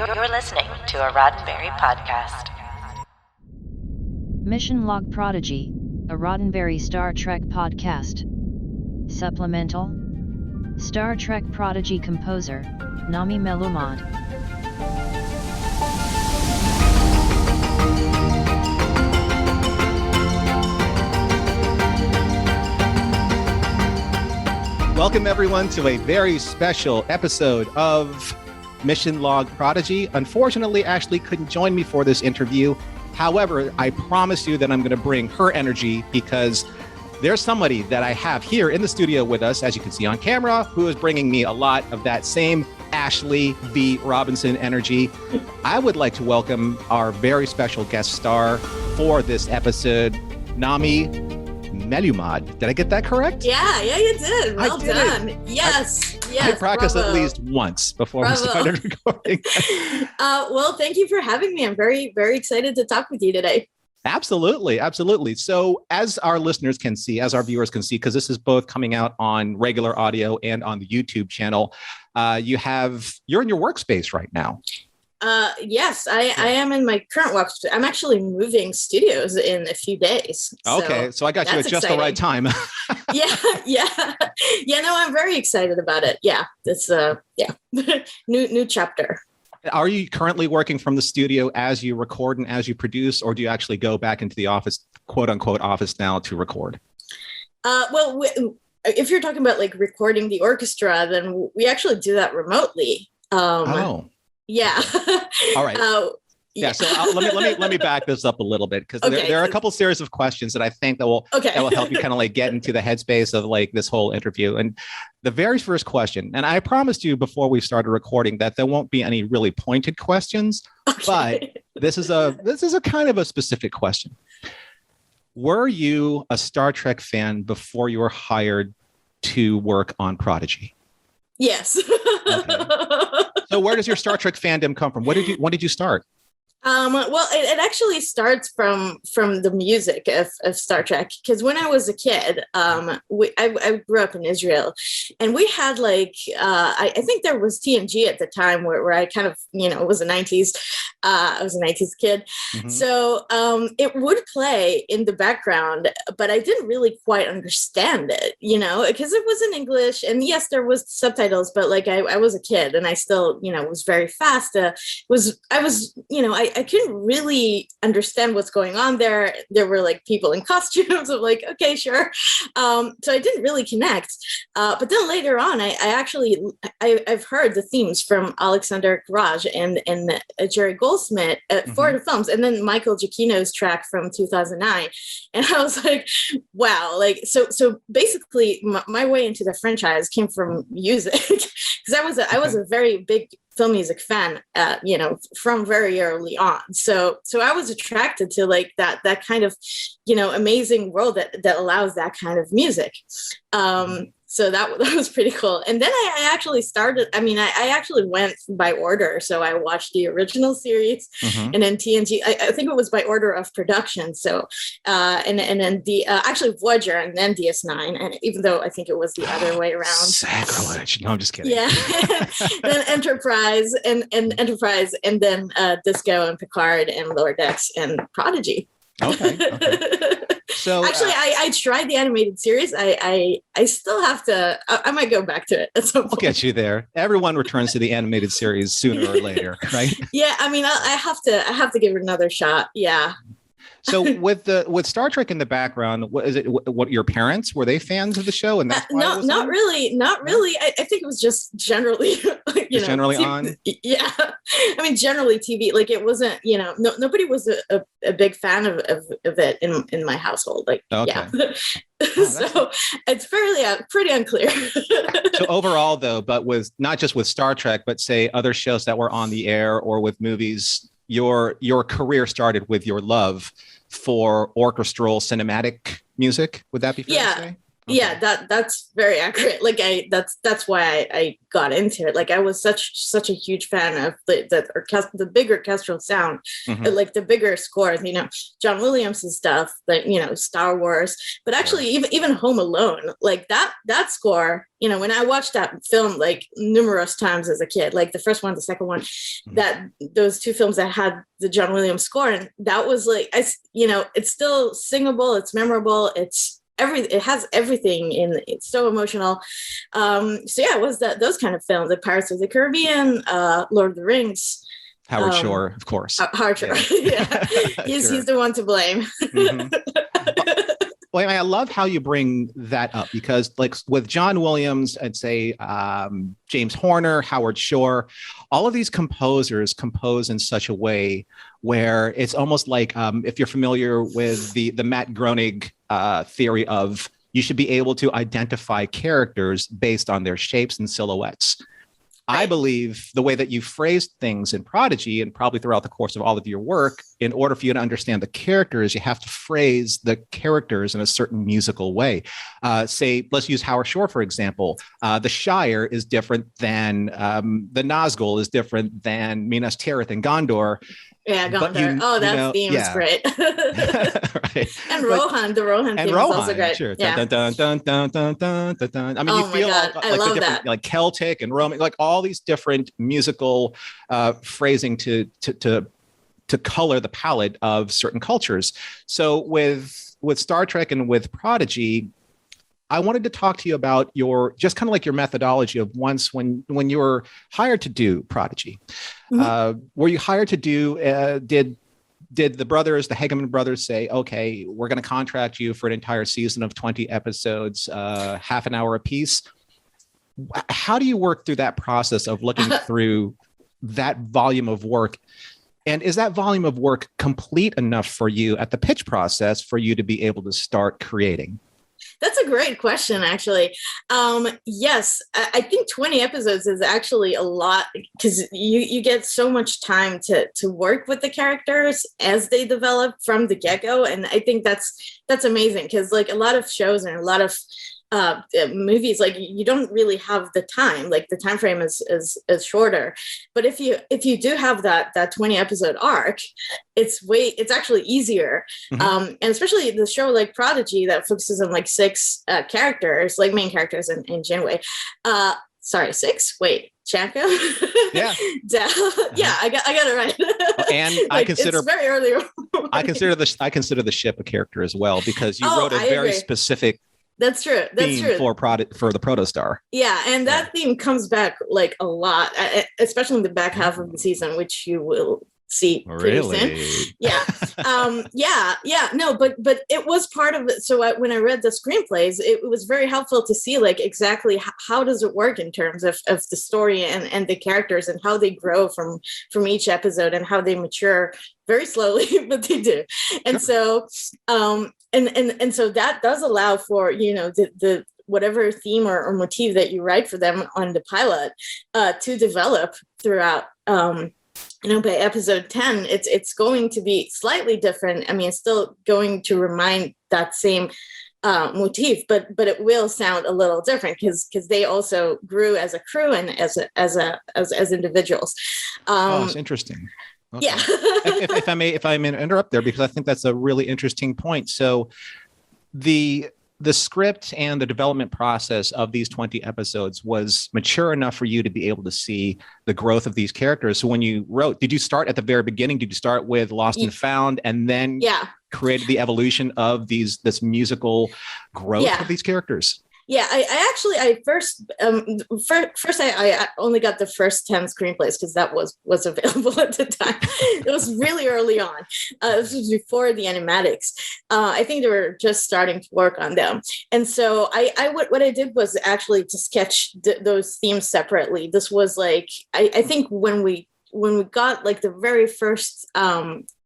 You're listening to a Roddenberry podcast. Mission Log Prodigy, a Roddenberry Star Trek podcast. Supplemental. Star Trek Prodigy composer, Nami Melumad. Welcome everyone to a very special episode of Mission Log Prodigy. Unfortunately, Ashley couldn't join me for this interview. However, I promise you that I'm going to bring her energy because there's somebody that I have here in the studio with us, as you can see on camera, who is bringing me a lot of that same Ashley V. Robinson energy. I would like to welcome our very special guest star for this episode, Nami Melumad. Did I get that correct? Yeah, you did. Well done. Yes. I practiced at least once before we started recording. Well, thank you for having me. I'm very, very excited to talk with you today. Absolutely. So as our listeners can see, as our viewers can see, because this is both coming out on regular audio and on the YouTube channel, you're in your workspace right now. Yes, I am in my current workspace. I'm actually moving studios in a few days. Okay, so I got you at just the right time. Yeah. No, I'm very excited about it. Yeah, it's new chapter. Are you currently working from the studio as you record and as you produce, or do you actually go back into the office, quote unquote, office now to record? If you're talking about like recording the orchestra, then we actually do that remotely. Yeah. All right. So let me back this up a little bit because there are a couple series of questions that I think that will help you kind of like get into the headspace of like this whole interview. And the very first question, and I promised you before we started recording that there won't be any really pointed questions, but this is a kind of a specific question. Were you a Star Trek fan before you were hired to work on Prodigy? Yes. Okay. So where does your Star Trek fandom come from? When did you start? Well, it actually starts from the music of Star Trek, because when I was a kid, I grew up in Israel, and we had like I think there was TNG at the time where I kind of it was the 90s. I was a 90s kid, so it would play in the background, but I didn't really quite understand it, because it was in English, and yes, there was subtitles, but like I was a kid, and I still was very fast. I couldn't really understand what's going on there. There were like people in costumes of like, okay, sure. So I didn't really connect. But then later on, I've heard the themes from Alexander Garage and Jerry Goldsmith for the films, and then Michael Giacchino's track from 2009. And I was like, wow, like so basically my way into the franchise came from music, because I was a very big film music fan, from very early on. So I was attracted to like that kind of, amazing world that allows that kind of music. So that was pretty cool. And then I actually started, I actually went by order. So I watched the original series and then TNG, I think it was by order of production. So, and then actually Voyager and then DS9. And even though I think it was the other way around. Sacrilege. No, I'm just kidding. Yeah. Then Enterprise and Enterprise, and then Disco and Picard and Lower Decks and Prodigy. Okay. So actually, I tried the animated series. I still have to. I might go back to it at some point. I'll get you there. Everyone returns to the animated series sooner or later, right? Yeah, I have to give it another shot. Yeah. So with Star Trek in the background, what is it? What your parents, were they fans of the show? And that's why not really. I think it was just generally, generally TV, on. Yeah, generally TV. Like it wasn't, nobody was a big fan of it in my household. Like, yeah. So it's pretty unclear. So overall, though, but with not just with Star Trek, but say other shows that were on the air or with movies, your career started with your love for orchestral cinematic music. Would that be fair to say? Yeah, that's very accurate. Like that's why I got into it. Like I was such a huge fan of the big orchestral sound, like the bigger scores, John Williams' stuff, Star Wars, but actually even Home Alone, like that score, when I watched that film like numerous times as a kid, like the first one, the second one, that those two films that had the John Williams score, and that was like, it's still singable, it's memorable, it has everything in it's so emotional. So yeah, it was those kind of films, like Pirates of the Caribbean, Lord of the Rings. Howard Shore, of course. Howard Shore, yeah. He's the one to blame. Well, I love how you bring that up, because like with John Williams and say James Horner, Howard Shore, all of these composers compose in such a way where it's almost like, if you're familiar with the Matt Groening theory of you should be able to identify characters based on their shapes and silhouettes. I believe the way that you phrased things in Prodigy, and probably throughout the course of all of your work, in order for you to understand the characters, you have to phrase the characters in a certain musical way. Say, let's use Howard Shore, for example. The Shire is different than the Nazgul is different than Minas Tirith and Gondor. Yeah, Gondor. That theme is great. Right. And Rohan, the Rohan theme is also great. Sure. Yeah. Dun, dun, dun, dun, dun, dun, dun, dun. I mean, you feel God. like I the love different, that. like Celtic and Roman, like all these different musical phrasing to color the palette of certain cultures. So with Star Trek and with Prodigy, I wanted to talk to you about your just kind of like your methodology of once when you were hired to do Prodigy. Were you hired to do, did the Hageman brothers say, okay, we're going to contract you for an entire season of 20 episodes, half an hour apiece? How do you work through that process of looking through that volume of work? And is that volume of work complete enough for you at the pitch process for you to be able to start creating? That's a great question, actually. Yes, I think 20 episodes is actually a lot, because you get so much time to work with the characters as they develop from the get-go. And I think that's amazing, because like a lot of shows and a lot of movies, like you don't really have the time, like the time frame is shorter. But if you do have that 20 episode arc, it's actually easier. And especially the show like Prodigy that focuses on like 6 characters, like main characters in Janeway. Sorry, 6. Wait, Chanko. Yeah. Yeah, I got it right. And I consider it's very early. I consider the ship a character as well, because you wrote a very agree. Specific. That's true. For the Protostar. Yeah, and that theme comes back like a lot, especially in the back half of the season, which you will see pretty soon. Yeah. No, but it was part of it. So when I read the screenplays, it was very helpful to see like exactly how does it work in terms of the story and the characters and how they grow from each episode and how they mature very slowly, but they do. And so and so that does allow for, the whatever theme or motif that you write for them on the pilot to develop throughout. By episode 10, it's going to be slightly different. I mean, it's still going to remind that same motif, but it will sound a little different because they also grew as a crew and as individuals. It's interesting. Okay. Yeah. if I may interrupt there, because I think that's a really interesting point. So the script and the development process of these 20 episodes was mature enough for you to be able to see the growth of these characters. So when you wrote, did you start at the very beginning? Did you start with Lost and Found and then created the evolution of this musical growth of these characters? Yeah, I first I only got the first 10 screenplays because that was available at the time. It was really early on. This was before the animatics. I think they were just starting to work on them. And so what I did was actually to sketch those themes separately. This was like, I think when we got like the very first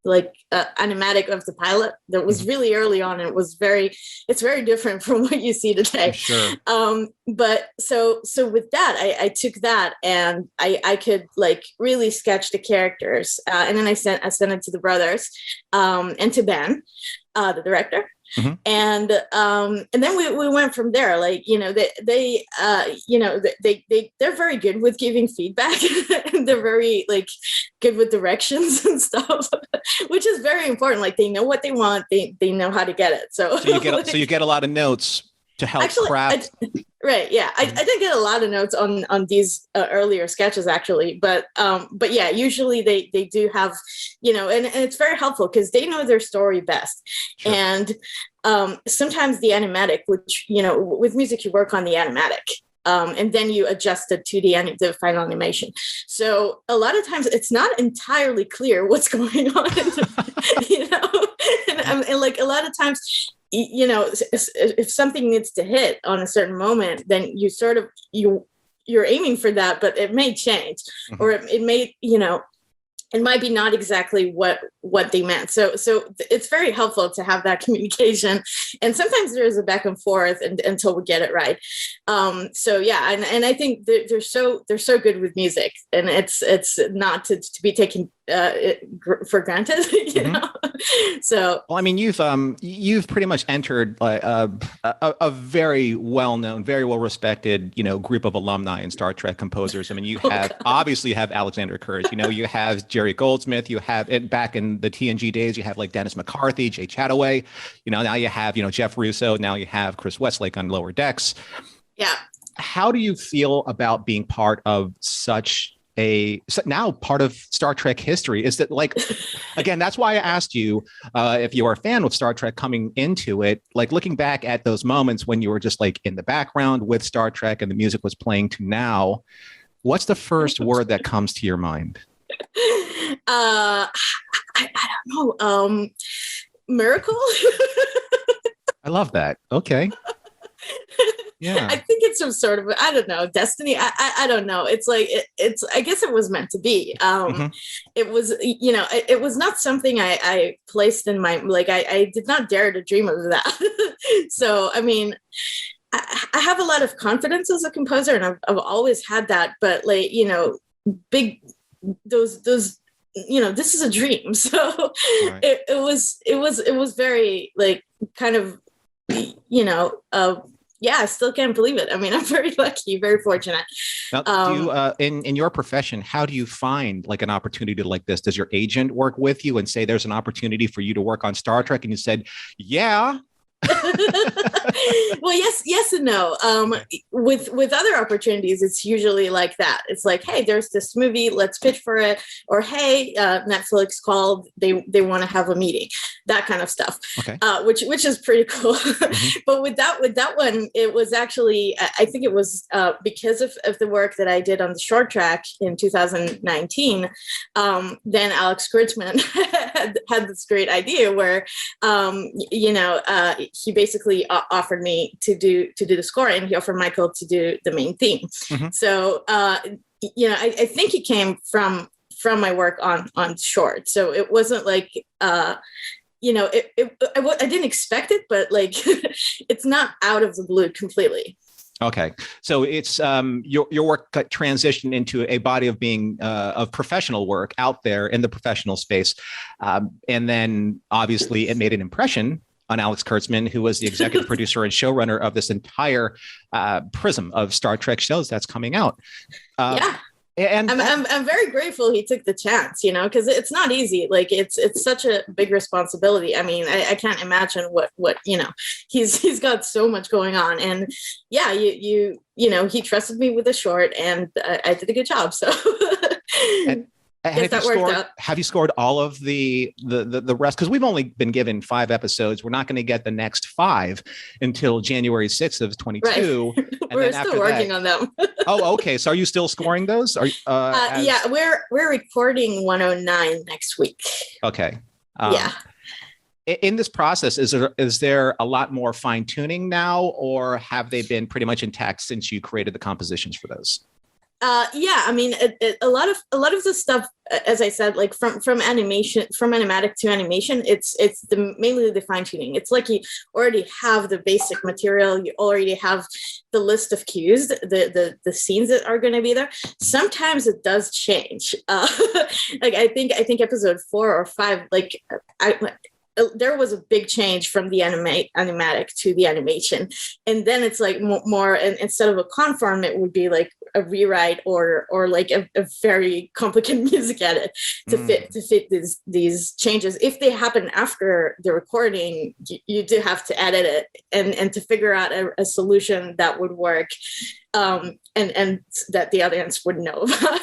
animatic of the pilot, that was really early on, and it's very different from what you see today. Sure. But so with that, I took that and I could like really sketch the characters, and then I sent it to the brothers, and to Ben, the director. And then we went from there. Like, they're very good with giving feedback. And they're very like good with directions and stuff, which is very important. Like, they know what they want. They know how to get it. So you get a lot of notes to help craft. Right. Yeah. I did get a lot of notes on these earlier sketches, actually. But yeah, usually they do have, and it's very helpful because they know their story best. Sure. And sometimes the animatic, which, with music, you work on the animatic. And then you adjust it to the final animation. So a lot of times it's not entirely clear what's going on, and like a lot of times, if something needs to hit on a certain moment, then you sort of, you're aiming for that, but it may change, or it may, it might be not exactly what they meant. So it's very helpful to have that communication. And sometimes there is a back and forth until we get it right. So yeah, and I think they're so good with music, and it's not to be taken for granted, So, well, I mean, you've pretty much entered a very well-known, very well-respected, group of alumni and Star Trek composers. I mean, you obviously have Alexander Courage, you have Jerry Goldsmith, you have it back in the TNG days, you have like Dennis McCarthy, Jay Chataway, now you have, Jeff Russo, now you have Chris Westlake on Lower Decks. Yeah. How do you feel about being part of now part of Star Trek history? Is that, like, again, that's why I asked you if you are a fan of Star Trek coming into it, like looking back at those moments when you were just like in the background with Star Trek and the music was playing to now, what's the first word that comes to your mind? I don't know. Miracle. I love that. Okay. Yeah. I think it's some sort of, I don't know, destiny. I don't know. It's like, I guess it was meant to be. It was, it was not something I placed in my, like, I did not dare to dream of that. So, I mean, I have a lot of confidence as a composer, and I've always had that, but like, big, those, this is a dream. So right. it was very like kind of, yeah, I still can't believe it. I mean, I'm very lucky, very fortunate. Now, do you, in your profession, how do you find like an opportunity like this? Does your agent work with you and say there's an opportunity for you to work on Star Trek? And you said, yeah. Well, yes and no. With other opportunities, it's usually like that. It's like, hey, there's this movie, let's pitch for it, or hey, Netflix called, they want to have a meeting, that kind of stuff. Okay. Which is pretty cool. But with that one, it was actually, I think it was because of the work that I did on the short track in 2019. Then Alex Kurtzman had this great idea where, he basically offered me to do the score, and he offered Michael to do the main theme. So, I think it came from my work on short. So it wasn't like, I didn't expect it, but like, it's not out of the blue completely. Okay. So it's your work got transitioned into a body of being of professional work out there in the professional space. And then obviously it made an impression on Alex Kurtzman, who was the executive producer and showrunner of this entire prism of Star Trek shows that's coming out. Yeah. And I'm very grateful he took the chance, because it's not easy. Like it's such a big responsibility. I mean, I can't imagine what he's got so much going on, and yeah, he trusted me with a short, and I did a good job. So. Have you scored all of the rest? Because we've only been given 5 episodes. We're not going to get the next 5 until January 6th of 22. Right. We're still working on them. Oh, okay. So are you still scoring those? Yeah, we're recording 109 next week. Okay. Yeah. In this process, is there a lot more fine tuning now, or have they been pretty much intact since you created the compositions for those? Yeah, I mean, a lot of the stuff, as I said, like from animatic to animation, it's mainly the fine tuning. It's like you already have the basic material, you already have the list of cues, the scenes that are going to be there. Sometimes it does change. Like I think episode 4 or 5, like there was a big change from the animatic to the animation, and then it's like more, and instead of a conform, it would be like a rewrite or like a very complicated music edit to fit these changes. If they happen after the recording, you do have to edit it and to figure out a solution that would work, and that the audience would know about.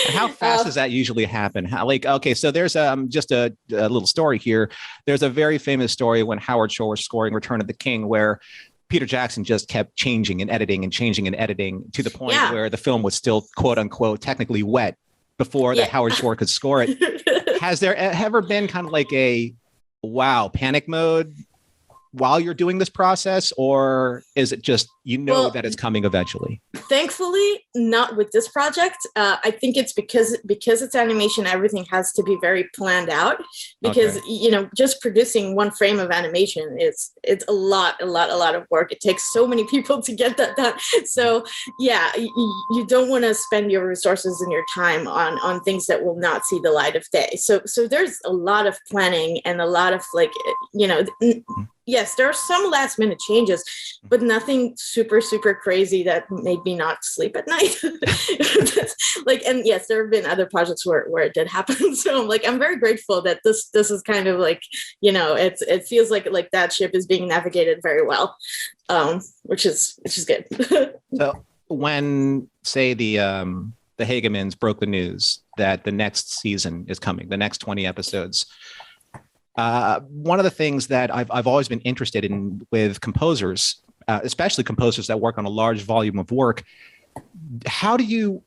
How fast does that usually happen? Okay, so there's just a little story here. There's a very famous story when Howard Shore was scoring Return of the King, where Peter Jackson just kept changing and editing and changing and editing to the point where the film was still, quote unquote, technically wet before that Howard Shore could score it. Has there ever been kind of like a panic mode while you're doing this process, or is it just that it's coming eventually? Thankfully, not with this project. I think it's because it's animation, everything has to be very planned out, because just producing one frame of animation it's a lot of work. It takes so many people to get that done. So you don't want to spend your resources and your time on things that will not see the light of day. So there's a lot of planning and a lot of yes, there are some last minute changes, but nothing super, super crazy that made me not sleep at night. And yes, there have been other projects where it did happen. So I'm very grateful that this is kind of it feels like that ship is being navigated very well, which is good. So when, say, the Hagemans broke the news that the next season is coming, the next 20 episodes, one of the things that I've always been interested in with composers, especially composers that work on a large volume of work, how do you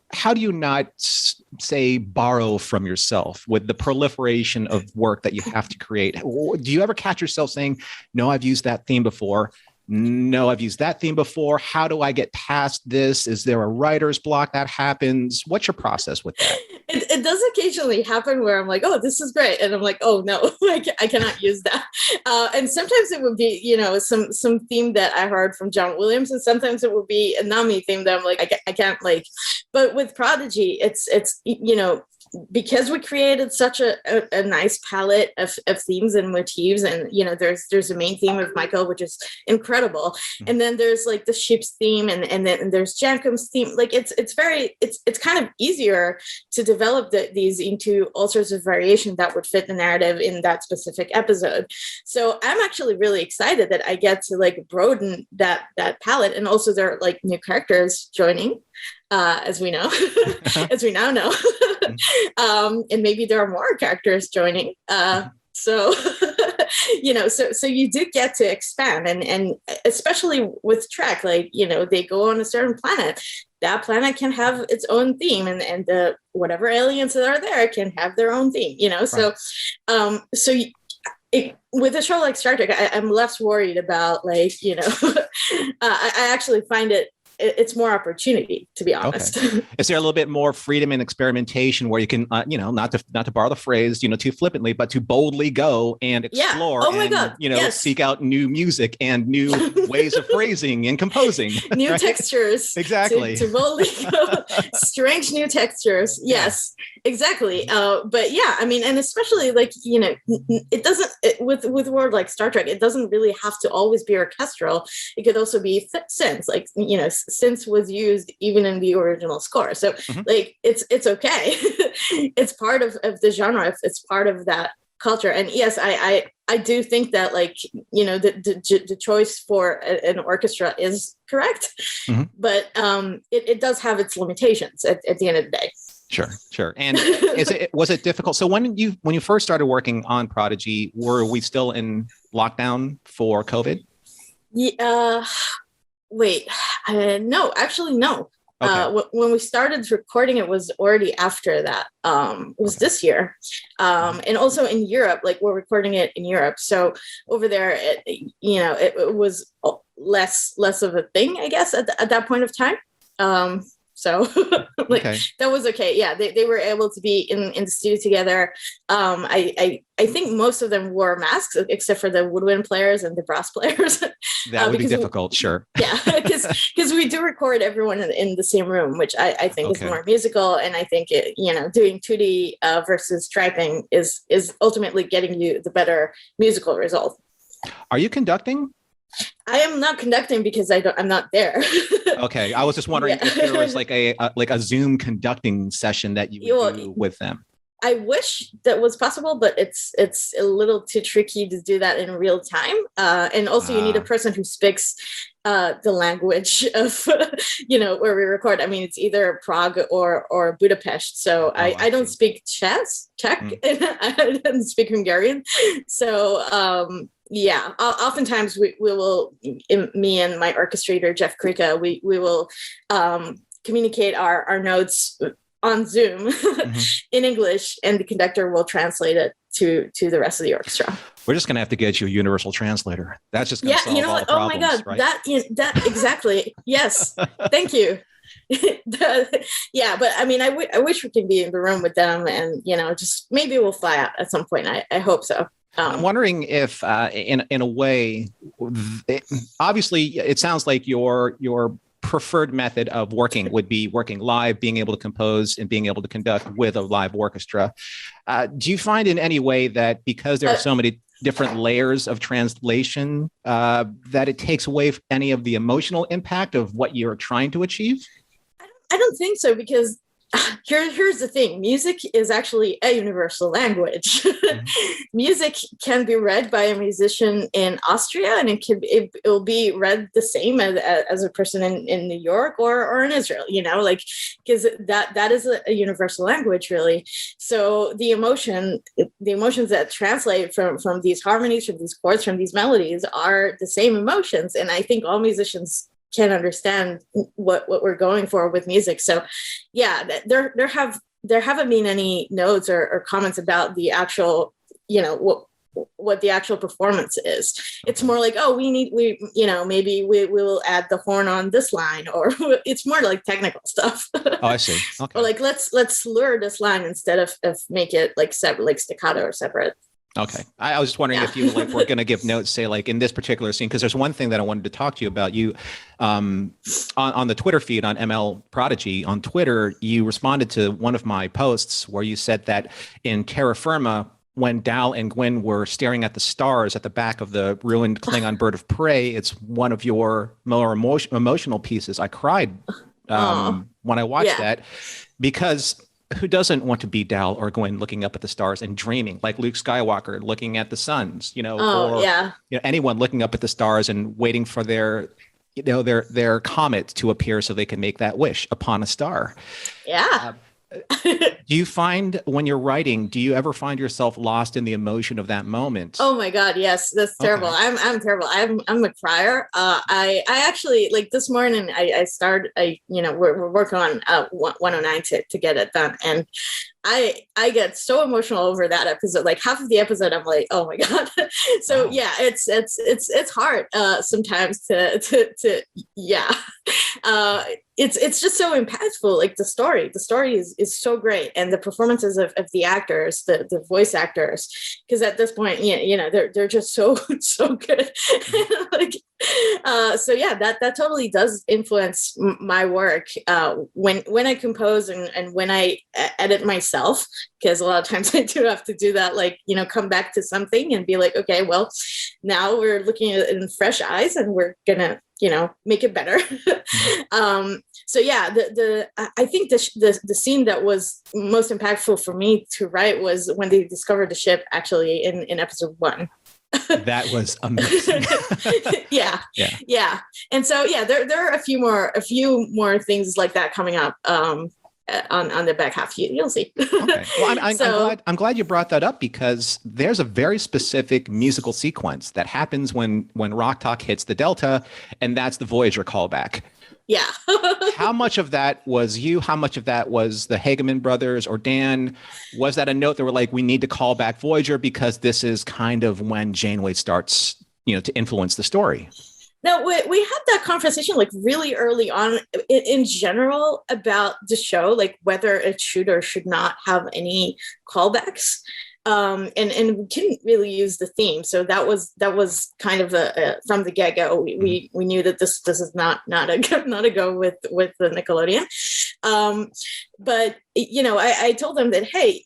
not, say, borrow from yourself with the proliferation of work that you have to create? Do you ever catch yourself saying, no, I've used that theme before? No, I've used that theme before. How do I get past this? Is there a writer's block that happens? What's your process with that? It does occasionally happen where I'm like, oh, this is great. And I'm like, oh, no, I cannot use that. And sometimes it would be, some theme that I heard from John Williams. And sometimes it would be a Nami theme that I'm like, I can't but with Prodigy, it's because we created such a nice palette of themes and motifs, and there's a main theme of Michael, which is incredible, and then there's like the ship's theme, and then there's Jankum's theme. It's kind of easier to develop these into all sorts of variation that would fit the narrative in that specific episode. So I'm actually really excited that I get to broaden that palette, and also there are new characters joining. As we know, as we now know, and maybe there are more characters joining. So you do get to expand, and especially with Trek, they go on a certain planet. That planet can have its own theme, and the whatever aliens that are there can have their own theme. Right. With a show like Star Trek, I'm less worried about I actually find it's more opportunity, to be honest. Okay. Is there a little bit more freedom and experimentation where you can, not to borrow the phrase, too flippantly, but to boldly go and explore seek out new music and new ways of phrasing and composing. New textures. Exactly. To boldly go. Strange new textures. Yes, exactly. But yeah, and especially it doesn't, with a word like Star Trek, it doesn't really have to always be orchestral. It could also be synths, synths was used even in the original score. So it's okay. It's part of the genre. It's part of that culture. And yes, I do think that the choice for an orchestra is correct, but it does have its limitations at the end of the day. Sure. And was it difficult? So when you first started working on Prodigy, were we still in lockdown for COVID? Yeah. Wait, no, actually, no. Okay. When we started recording, it was already after that. It was this year. And also in Europe, we're recording it in Europe. So over there, it was less of a thing, I guess, at that point of time. So like Okay. that was okay. Yeah, they were able to be in the studio together. I think most of them wore masks except for the woodwind players and the brass players. That would be difficult, sure. Yeah, because we do record everyone in the same room, which I think is more musical, and I think doing 2D versus striping is ultimately getting you the better musical result. Are you conducting? I am not conducting because I'm not there. Okay, I was just wondering if there was like a Zoom conducting session that you would do with them. I wish that was possible, but it's a little too tricky to do that in real time. And also, you need a person who speaks the language of where we record. I mean, it's either Prague or Budapest. So I don't speak Czech, and I don't speak Hungarian. So yeah, oftentimes we will, me and my orchestrator Jeff Krika, we will communicate our notes on Zoom in English, and the conductor will translate it to the rest of the orchestra. We're just going to have to get you a universal translator. That's just going to solve all the problems. Oh my God, right? that exactly. Yes, thank you. Yeah, but I mean, I wish we could be in the room with them, and just maybe we'll fly out at some point. I hope so. I'm wondering if, in a way, obviously, it sounds like your preferred method of working would be working live, being able to compose and being able to conduct with a live orchestra. Do you find in any way that because there are so many different layers of translation, that it takes away any of the emotional impact of what you're trying to achieve? I don't think so, because here's the thing. Music is actually a universal language. Music can be read by a musician in Austria, and it will be read the same as a person in New York or in Israel, because that is a universal language, really. So the emotions that translate from these harmonies, from these chords, from these melodies are the same emotions. And I think all musicians can understand what we're going for with music. So yeah, there haven't been any notes or comments about the actual, what the actual performance is. It's more like, maybe we will add the horn on this line, or it's more like technical stuff. Oh, I see. Okay. Or like, let's lure this line instead of make it like separate, like staccato or separate. Okay. I was just wondering if you were going to give notes, say like in this particular scene, because there's one thing that I wanted to talk to you about. You on the Twitter feed on ML Prodigy on Twitter, you responded to one of my posts where you said that in Terra Firma, when Dal and Gwyn were staring at the stars at the back of the ruined Klingon bird of prey, it's one of your more emotional pieces. I cried when I watched that, because who doesn't want to be Dal or Gwyn looking up at the stars and dreaming, like Luke Skywalker looking at the suns, anyone looking up at the stars and waiting for their comet to appear so they can make that wish upon a star. Yeah. Do you find when you're writing, do you ever find yourself lost in the emotion of that moment? Oh my God, yes, that's terrible. Okay. I'm terrible. I'm a crier. I actually, like this morning, we're working on 109 to get it done, and I get so emotional over that episode. Like half of the episode, I'm like, oh my God. So yeah, it's hard sometimes to it's just so impactful. Like the story is so great, and the performances of the actors, the voice actors, because at this point, they're just so good. Like, so yeah, that totally does influence my work when I compose and when I edit myself, because a lot of times I do have to do that, like, come back to something and be like, okay, well, now we're looking at it in fresh eyes and we're gonna make it better. So yeah, I think the scene that was most impactful for me to write was when they discovered the ship, actually, in episode 1. That was amazing. Yeah. And so yeah, there are a few more things like that coming up on the back half. You'll see. Okay. Well, I'm glad you brought that up, because there's a very specific musical sequence that happens when Rock Talk hits the Delta, and that's the Voyager callback. Yeah. How much of that was you? How much of that was the Hageman brothers or Dan? Was that a note that were like, we need to call back Voyager because this is kind of when Janeway starts, to influence the story? No, we had that conversation like really early on in general about the show, like whether it should or should not have any callbacks. And we couldn't really use the theme, so that was kind of from the get go. We knew that this is not a go with the Nickelodeon. But I told them that, hey,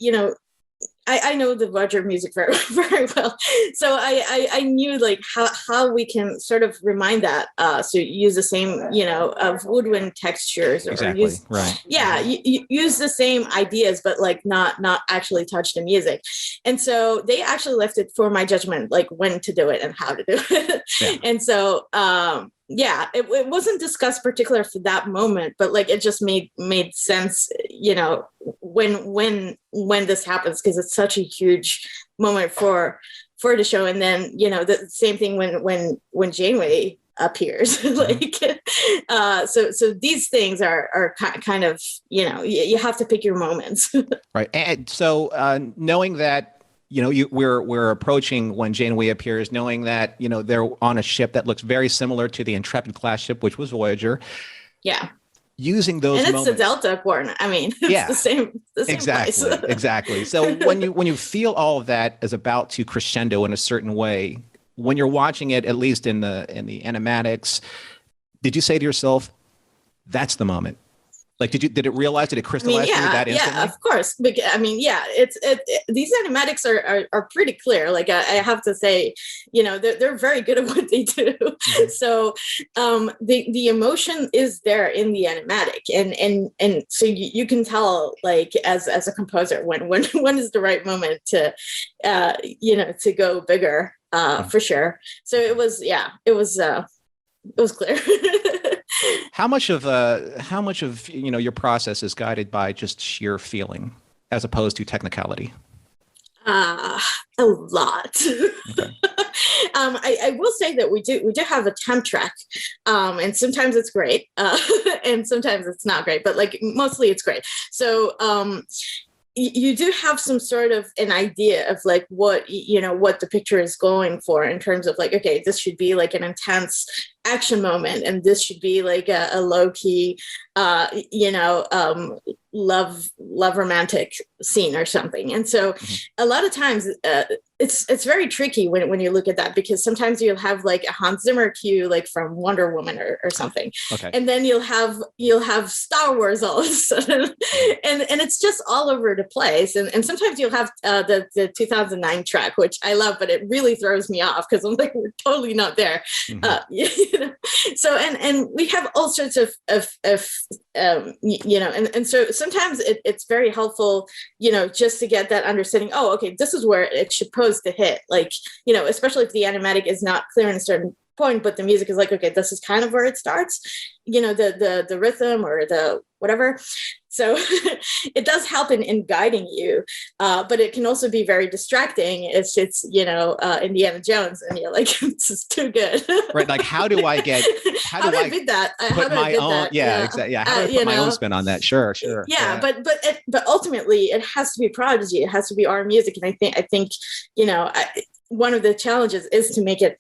I know the Voyager music very, very well. So I knew like how we can sort of remind that. So use the same, of woodwind textures, or exactly. use, right. Yeah, you use the same ideas, but like not actually touch the music. And so they actually left it for my judgment, like when to do it and how to do it. Yeah. And so, it wasn't discussed particular for that moment, but like it just made sense, when this happens, because it's such a huge moment for the show. And then the same thing when Janeway appears. Like so these things are kind of you have to pick your moments. Right. And so knowing that we're approaching when Janeway appears, knowing that they're on a ship that looks very similar to the Intrepid class ship, which was Voyager. Yeah. Using those and it's moments. the Delta Quarter. I mean, it's the same exactly place. Exactly. So when you feel all of that is about to crescendo in a certain way, when you're watching it, at least in the animatics, did you say to yourself, "That's the moment"? Like, did it crystallize for you that instantly? Yeah, of course. I mean, yeah, these animatics are pretty clear. Like I have to say, they're very good at what they do. Mm-hmm. So the emotion is there in the animatic, and so you can tell, like as a composer, when is the right moment to to go bigger, for sure. So it was clear. How much of your process is guided by just sheer feeling as opposed to technicality? A lot. Okay. I will say that we do have a temp track, and sometimes it's great, and sometimes it's not great, but like mostly it's great. So you do have some sort of an idea of like what the picture is going for, in terms of like, okay, this should be like an intense action moment, and this should be like a low-key love romantic scene or something. And so a lot of times it's very tricky when you look at that, because sometimes you'll have like a Hans Zimmer cue, like from Wonder Woman or something. Okay. And then you'll have Star Wars all of a sudden, and it's just all over the place. And sometimes you'll have the 2009 track, which I love, but it really throws me off, because I'm like, we're totally not there. So and we have all sorts of and so sometimes it's very helpful, just to get that understanding. Oh, okay, this is where it's supposed to hit, like, especially if the animatic is not clear in a certain point, but the music is like, okay, this is kind of where it starts, the rhythm or the whatever. So it does help in guiding you, but it can also be very distracting if it's Indiana Jones and you're like, this is too good. Right? Like, how do I beat that? Put my own, exactly. Yeah, how do I put my own spin on that? Sure. Yeah, but ultimately it has to be Prodigy. It has to be our music, and I think one of the challenges is to make it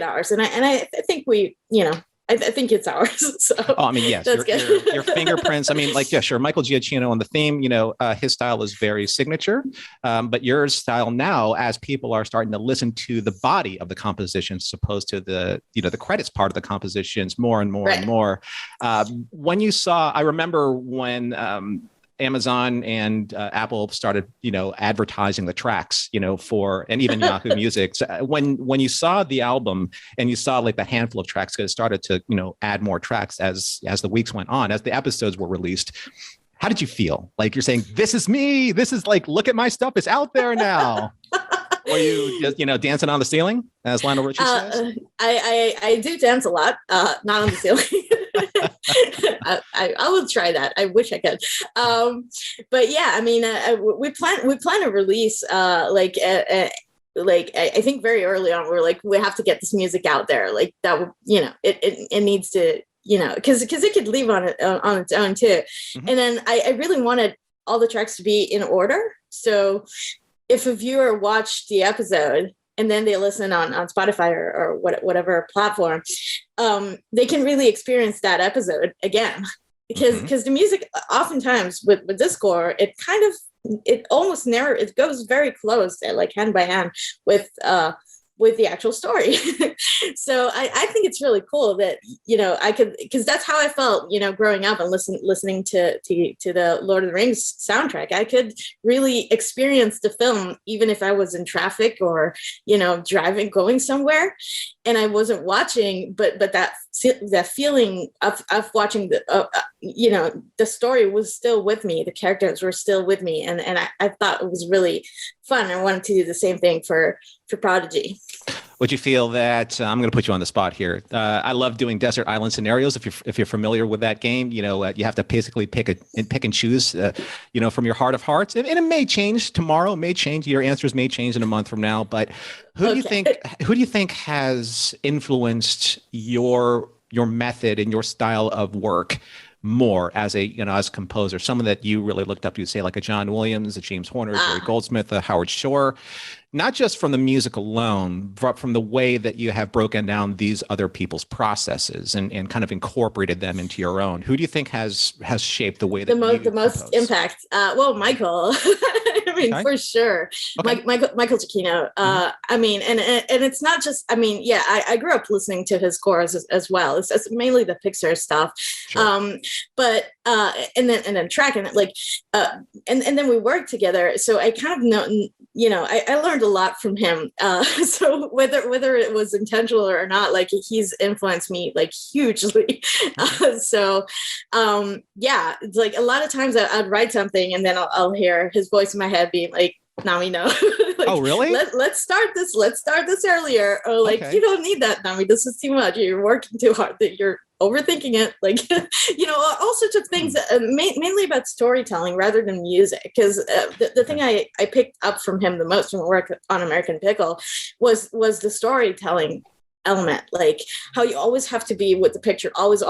ours, and I think we I think it's ours. So yes, your fingerprints. Sure. Michael Giacchino on the theme, his style is very signature. But your style now, as people are starting to listen to the body of the compositions, as opposed to the credits part of the compositions more and more and more. When you saw, I remember when Amazon and Apple started, advertising the tracks, and even Yahoo Music. So when you saw the album and you saw like the handful of tracks, because it started to, add more tracks as the weeks went on, as the episodes were released, how did you feel? Like, you're saying, this is me. This is like, look at my stuff. It's out there now. Or you just, dancing on the ceiling, as Lionel Richie says? I do dance a lot, not on the ceiling. I will try that. I wish I could. But yeah, we plan to release I think very early on, we're like, we have to get this music out there. Like that, it needs to, because it could leave on its own too. Mm-hmm. And then I really wanted all the tracks to be in order. So if a viewer watched the episode and then they listen on Spotify or whatever platform, they can really experience that episode again. Because the music, oftentimes with this score, it almost it goes very close, like hand by hand with the actual story. So I think it's really cool that, I could, because that's how I felt, growing up and listening to the Lord of the Rings soundtrack. I could really experience the film, even if I was in traffic or, driving, going somewhere, and I wasn't watching, but that feeling of watching the story was still with me. The characters were still with me. And I thought it was really fun. I wanted to do the same thing for Prodigy. Would you feel that I'm going to put you on the spot here? I love doing desert island scenarios. If you're familiar with that game, you have to basically pick and choose, from your heart of hearts. And it may change tomorrow. It may change. Your answers may change in a month from now. But who do you think has influenced your method and your style of work more as a composer? Someone that you really looked up to, say like a John Williams, a James Horner, Jerry Goldsmith, a Howard Shore, not just from the music alone, but from the way that you have broken down these other people's processes and kind of incorporated them into your own. Who do you think has shaped the way that the most impact? Michael. For sure. Okay. Michael Giacchino. I mean, and it's not just, I grew up listening to his scores as well. It's mainly the Pixar stuff. Sure. But and then tracking it, and then we worked together. So I kind of know, I learned a lot from him. So whether it was intentional or not, he's influenced me hugely. So it's a lot of times I'd write something and then I'll hear his voice in my head being like, Nami, no. Oh, really? Let's start this earlier. Or okay. You don't need that, Nami. This is too much. You're working too hard. That you're overthinking it. All sorts of things, mainly about storytelling rather than music. Because the thing I picked up from him the most from the work on American Pickle was the storytelling element, how you always have to be with the picture, always,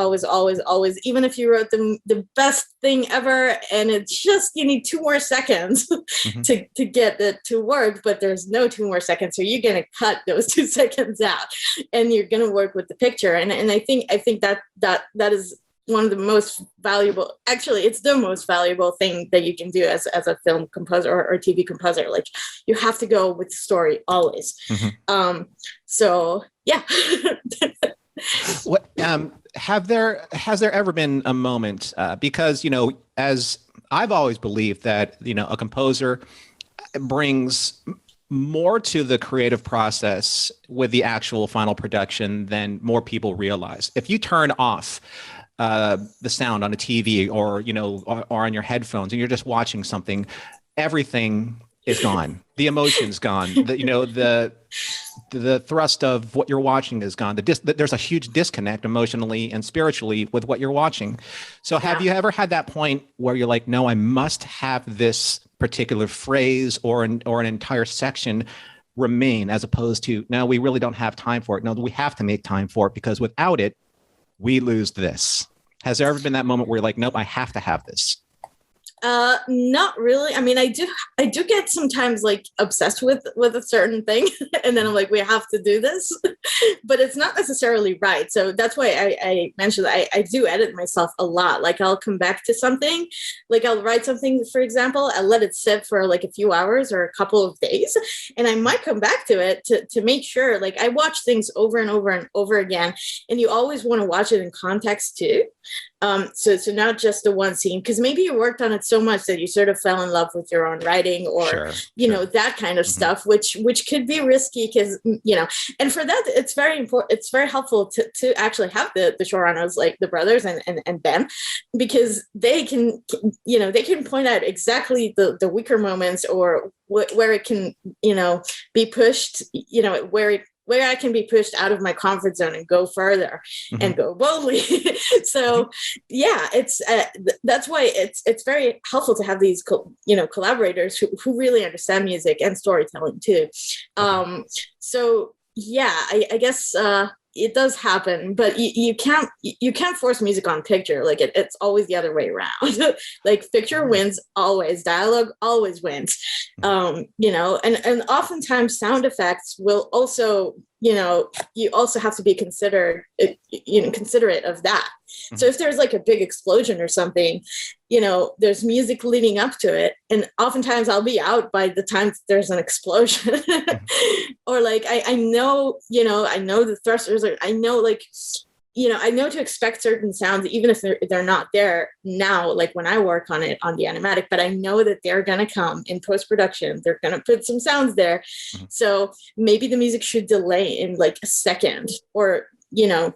even if you wrote the best thing ever and it's just you need 2 more seconds to get the 2 words, but there's no 2 more seconds, so you're going to cut those 2 seconds out and you're going to work with the picture. And I think that is one of the most valuable, actually it's the most valuable thing that you can do as a film composer or TV composer. You have to go with the story always. So yeah. What has there ever been a moment, because as I've always believed that a composer brings more to the creative process with the actual final production than more people realize. If you turn off the sound on a TV or on your headphones and you're just watching something, everything is gone. The emotion's gone. The thrust of what you're watching is gone. There's a huge disconnect emotionally and spiritually with what you're watching. So have you ever had that point where you're like, no, I must have this particular phrase or an entire section remain, as opposed to, no, we really don't have time for it. No, we have to make time for it because without it, we lose this. Has there ever been that moment where you're like, nope, I have to have this? Not really. I mean, I do get sometimes obsessed with a certain thing and then I'm like, we have to do this, but it's not necessarily right. So that's why I mentioned I do edit myself a lot. I'll come back to something, I'll write something, for example, I'll let it sit for a few hours or a couple of days. And I might come back to it to make sure, I watch things over and over and over again. And you always want to watch it in context too. So not just the one scene, because maybe you worked on it so much that you sort of fell in love with your own writing or, sure. That kind of stuff, which could be risky because, and for that, it's very important. It's very helpful to actually have the showrunners like the brothers and Ben, because they can point out exactly the weaker moments or where it can, be pushed, where I can be pushed out of my comfort zone and go further and go boldly. So yeah, it's that's why it's very helpful to have these collaborators who really understand music and storytelling too. So yeah, I guess it does happen, but you can't force music on picture. Like it's always the other way around. Like picture wins always, dialogue always wins. You know, and oftentimes sound effects will also, you know, you also have to be considerate of that. So if there's like a big explosion or something, you know, there's music leading up to it, and oftentimes I'll be out by the time there's an explosion. Or like I know, you know, I know the thrusters, or I know, like, you know, I know to expect certain sounds, even if they're not there now, like when I work on it on the animatic, but I know that they're going to come in post-production. They're going to put some sounds there. So maybe the music should delay in like a second, or, you know,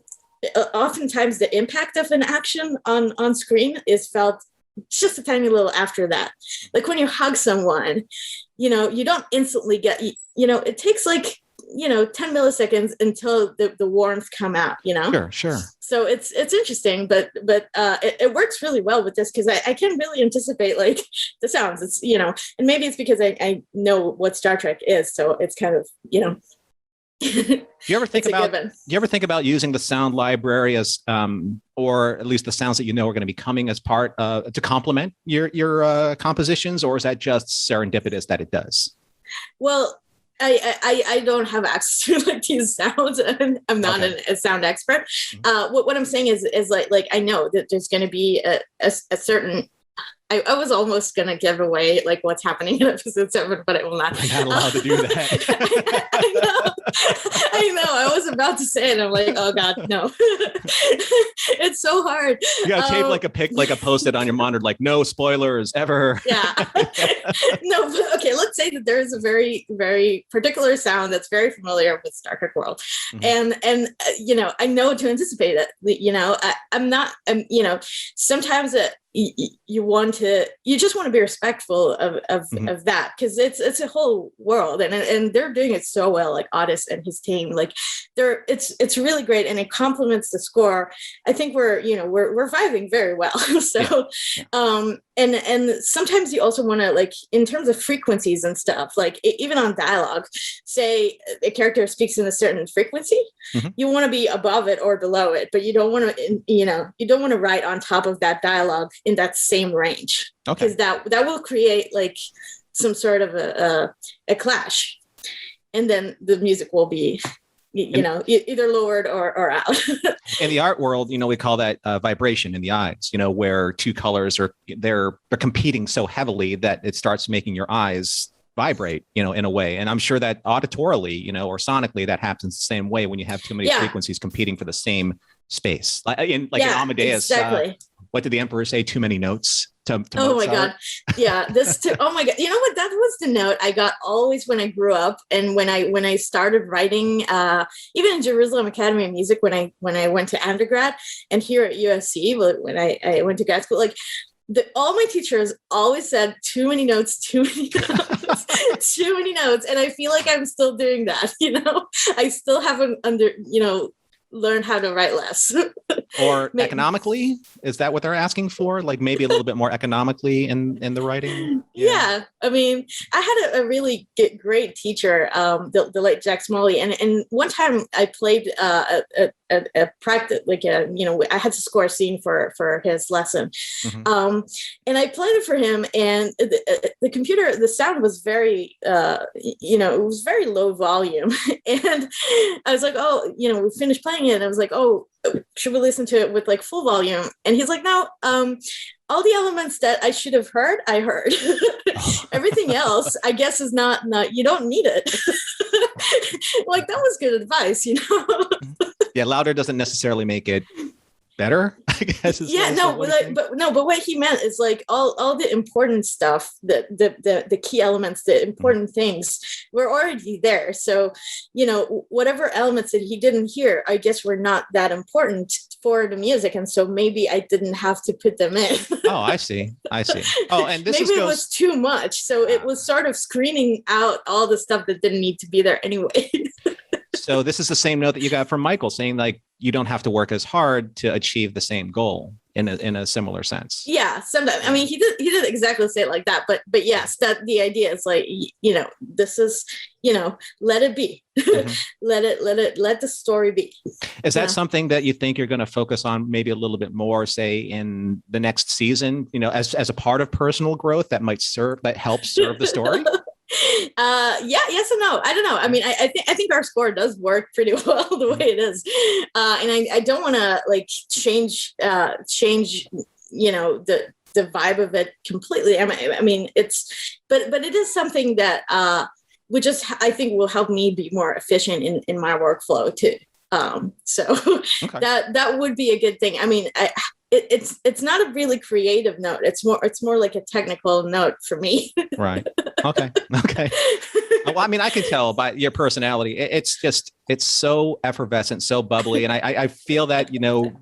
oftentimes the impact of an action on screen is felt just a tiny little after that. Like when you hug someone, you know, you don't instantly get, you know, it takes like, you know, 10 milliseconds until the warmth come out, you know? Sure. So it's interesting, but it works really well with this, because I can really anticipate like the sounds. It's, you know, and maybe it's because I know what Star Trek is, so it's kind of, you know. Do you ever think about using the sound library as, or at least the sounds that you know are going to be coming as part to complement your compositions, or is that just serendipitous that it does? Well, I don't have access to like these sounds, and I'm not a sound expert. What I'm saying is like I know that there's going to be a certain. I was almost going to give away like what's happening in episode 7, but I will not. You're not allowed to do that. I know. I was about to say it. I'm like, oh God, no. It's so hard. You got to tape like a post-it on your monitor, like no spoilers ever. Yeah. No, but okay. Let's say that there is a very, very particular sound that's very familiar with Star Trek world, and you know, I know to anticipate it. You know, I'm you know, sometimes you just want to be respectful of that, because it's a whole world, and they're doing it so well, like Otis and his team, like it's really great, and it complements the score. I think we're vibing very well. So and sometimes you also want to, like, in terms of frequencies and stuff, like even on dialogue, say a character speaks in a certain frequency, you want to be above it or below it, but you don't want to write on top of that dialogue in that same range, because that will create like some sort of a clash, and then the music will be either lowered or out. In the art world, we call that vibration in the eyes, where two colors they're competing so heavily that it starts making your eyes vibrate, in a way. And I'm sure that auditorily, or sonically, that happens the same way when you have too many frequencies competing for the same space. In Amadeus, exactly. What did the emperor say? Too many notes to oh Mozart? My God. Yeah. Oh my God. You know what? That was the note I got always when I grew up. And when I started writing, even in Jerusalem Academy of Music, when I went to undergrad, and here at USC, when I went to grad school, like all my teachers always said, too many notes, too many notes, too many notes. And I feel like I'm still doing that. I still haven't learn how to write less. Or economically, is that what they're asking for? Like maybe a little bit more economically in the writing? Yeah. I mean, I had a really great teacher, the late Jack Smalley. And one time I played a practice, I had to score a scene for his lesson. And I played it for him, and the computer, the sound was very, it was very low volume. And I was like, oh, we finished playing it. And I was like, oh, should we listen to it with like full volume? And he's like, no, all the elements that I should have heard, I heard. Everything else, I guess, is not, you don't need it. Like, that was good advice, Yeah, louder doesn't necessarily make it better, I guess. Yeah, but what he meant is like all the important stuff, the key elements, the important things were already there. So, whatever elements that he didn't hear, I guess were not that important for the music, and so maybe I didn't have to put them in. Oh, I see. Oh, and this maybe it was too much, so it was sort of screening out all the stuff that didn't need to be there anyway. So this is the same note that you got from Michael saying like, you don't have to work as hard to achieve the same goal in a similar sense. Yeah, sometimes. I mean, he did exactly say it like that, but yes, that the idea is like, this is, let it be. Mm-hmm. let the story be. Is that something that you think you're going to focus on maybe a little bit more, say in the next season, as a part of personal growth that helps serve the story? Yes and no. I don't know. I mean, I think our score does work pretty well the way it is, and I don't want to like change the vibe of it completely. I mean, but it is something that which is, I think, will help me be more efficient in my workflow too. So okay. that would be a good thing. I mean, it's not a really creative note. It's more like a technical note for me. Right. Okay. Well, I mean, I can tell by your personality. It's so effervescent, so bubbly. And I feel that,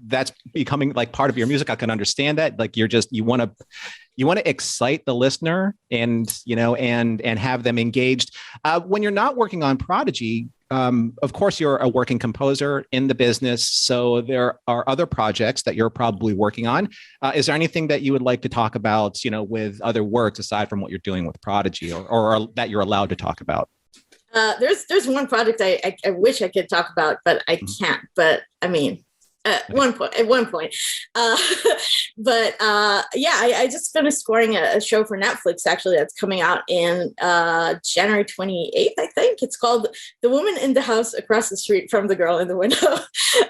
that's becoming like part of your music. I can understand that. Like you want to excite the listener and have them engaged. When you're not working on Prodigy, of course, you're a working composer in the business. So there are other projects that you're probably working on. Is there anything that you would like to talk about, with other works aside from what you're doing with Prodigy or that you're allowed to talk about? There's one project I wish I could talk about, but I can't. But I mean, at one point. I just finished scoring a show for Netflix, actually, that's coming out in January 28th, I think. It's called The Woman in the House Across the Street from the Girl in the Window.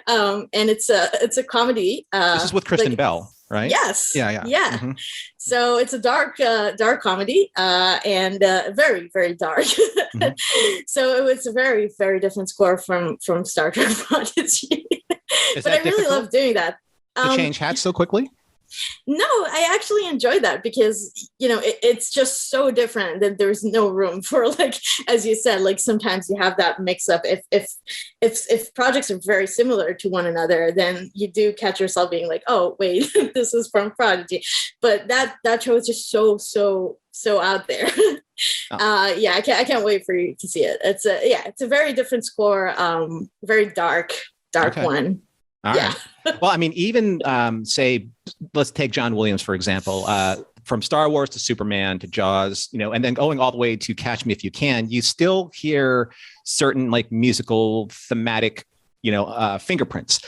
And it's a comedy. This is with Kristen Bell, right? Yes. Yeah. Mm-hmm. So it's a dark comedy and very, very dark. Mm-hmm. So it was a very, very different score from Star Trek Prodigy. But I really love doing that. To change hats so quickly? No, I actually enjoy that because, it's just so different that there's no room for, like, as you said, like sometimes you have that mix up. If projects are very similar to one another, then you do catch yourself being like, oh, wait, this is from Prodigy. But that show is just so out there. I can't wait for you to see it. It's a very different score, very dark okay. One. All right. Well, I mean, even say, let's take John Williams, for example, from Star Wars to Superman to Jaws, and then going all the way to Catch Me If You Can, you still hear certain like musical thematic, fingerprints,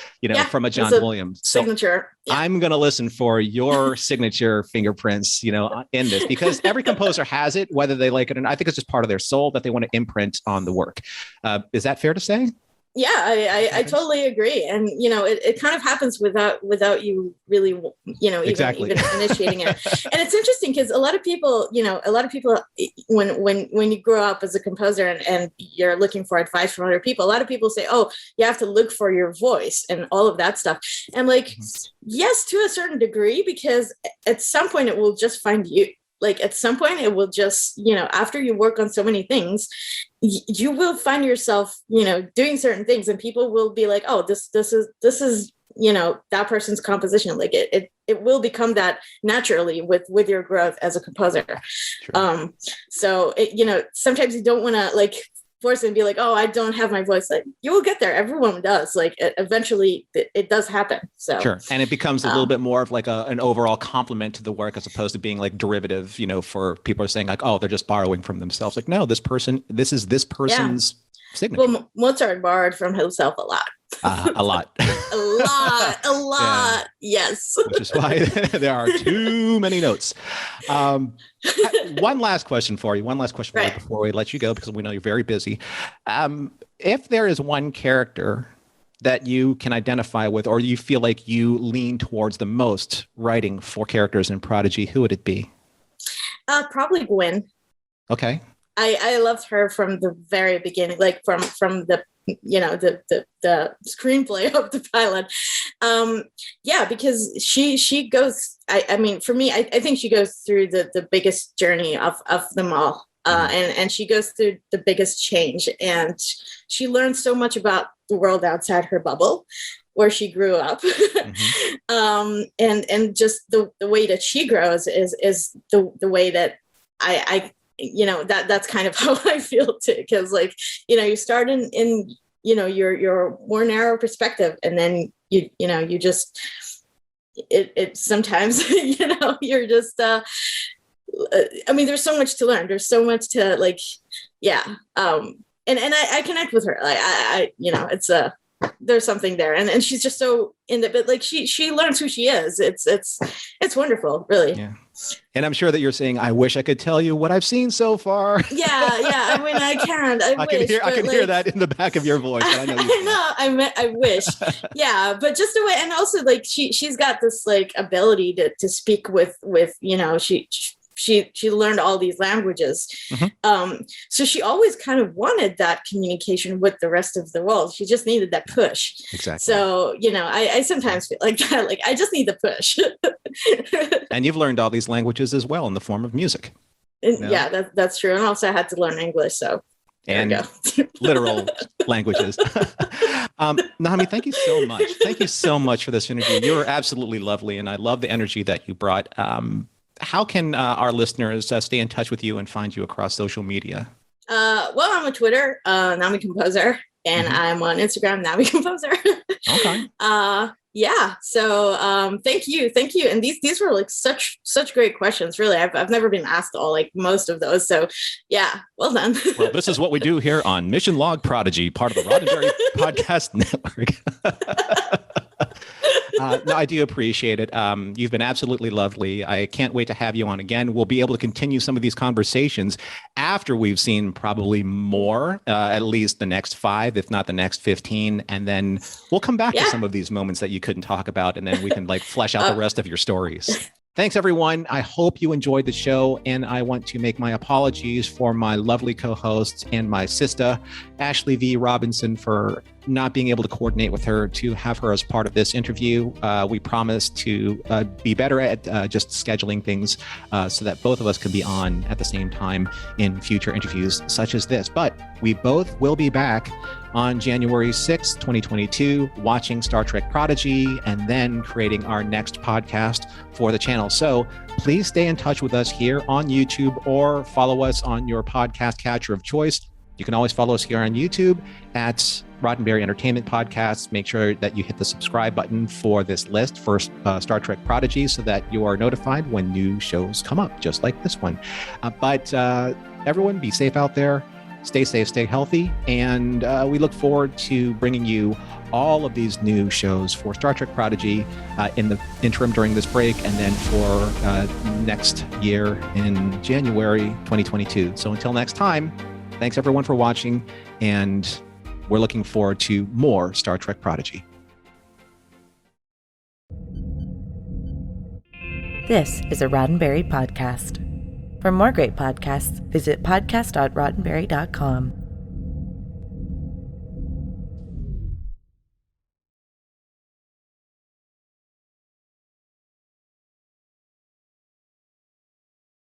from a John Williams signature. So I'm going to listen for your signature fingerprints, in this, because every composer has it, whether they like it or not. I think it's just part of their soul that they want to imprint on the work. Is that fair to say? Yeah, I totally agree. And, it kind of happens without you really, exactly. even initiating it. And it's interesting because a lot of people, when you grow up as a composer and you're looking for advice from other people, a lot of people say, oh, you have to look for your voice and all of that stuff. And like, yes, to a certain degree, because at some point it will just find you. Like at some point it will just, after you work on so many things, you will find yourself, doing certain things and people will be like, oh, this is, that person's composition. Like it will become that naturally with your growth as a composer. True. So sometimes you don't want to like force it and be like, oh, I don't have my voice. Like you will get there. Everyone does. Like eventually it does happen. So sure. And it becomes a little bit more of like an overall compliment to the work as opposed to being like derivative, for people are saying like, oh, they're just borrowing from themselves. Like, no, this is this person's signature. Well, Mozart borrowed from himself a lot. A lot. a lot. Yeah. Yes. Which is why there are too many notes. One last question for you. Right. Before we let you go, because we know you're very busy. If there is one character that you can identify with, or you feel like you lean towards the most writing for characters in Prodigy, who would it be? Probably Gwen. Okay. I loved her from the very beginning, like from the the screenplay of the pilot. Because she goes, I mean, for me, I think she goes through the biggest journey of them all. And she goes through the biggest change and she learns so much about the world outside her bubble where she grew up. Mm-hmm. And just the way that she grows is the way that I that's kind of how I feel too. Cause like, you start in your more narrow perspective, and then you just it sometimes you're just I mean, there's so much to learn. There's so much to and I connect with her. Like I it's there's something there, and she's just so in it, but like she learns who she is. It's wonderful, really. Yeah. And I'm sure that you're saying, I wish I could tell you what I've seen so far. Yeah. I mean, I can't. I can hear that in the back of your voice. I know. I wish. Yeah, but just the way, and also like she's got this like ability to speak with she learned all these languages. Mm-hmm. So she always kind of wanted that communication with the rest of the world. She just needed that push. Exactly. So, I sometimes feel like that, like I just need the push. And you've learned all these languages as well in the form of music. Yeah, that's true. And also I had to learn English. So and literal languages. Nami, thank you so much. Thank you so much for this interview. You were absolutely lovely. And I love the energy that you brought. How can our listeners stay in touch with you and find you across social media? Well, I'm on Twitter, Nami Composer, and mm-hmm. I'm on Instagram, Nami Composer. Okay. Yeah. So thank you. And these were like such great questions. Really, I've never been asked all like most of those. So yeah, well done. Well, this is what we do here on Mission Log Prodigy, part of the Roddenberry Podcast Network. No, I do appreciate it. You've been absolutely lovely. I can't wait to have you on again. We'll be able to continue some of these conversations after we've seen probably more, at least the next 5, if not the next 15. And then we'll come back to some of these moments that you couldn't talk about. And then we can like flesh out the rest of your stories. Thanks, everyone. I hope you enjoyed the show, and I want to make my apologies for my lovely co-hosts and my sister, Ashley V. Robinson, for not being able to coordinate with her to have her as part of this interview. We promise to be better at just scheduling things so that both of us can be on at the same time in future interviews such as this. But we both will be back on January 6th, 2022, watching Star Trek Prodigy and then creating our next podcast for the channel. So please stay in touch with us here on YouTube or follow us on your podcast catcher of choice. You can always follow us here on YouTube at Roddenberry Entertainment Podcasts. Make sure that you hit the subscribe button for this list for Star Trek Prodigy so that you are notified when new shows come up, just like this one. But everyone, be safe out there. Stay safe, stay healthy, and we look forward to bringing you all of these new shows for Star Trek Prodigy in the interim during this break, and then for next year in January 2022. So until next time, thanks everyone for watching, and we're looking forward to more Star Trek Prodigy. This is a Roddenberry podcast. For more great podcasts, visit podcast.roddenberry.com.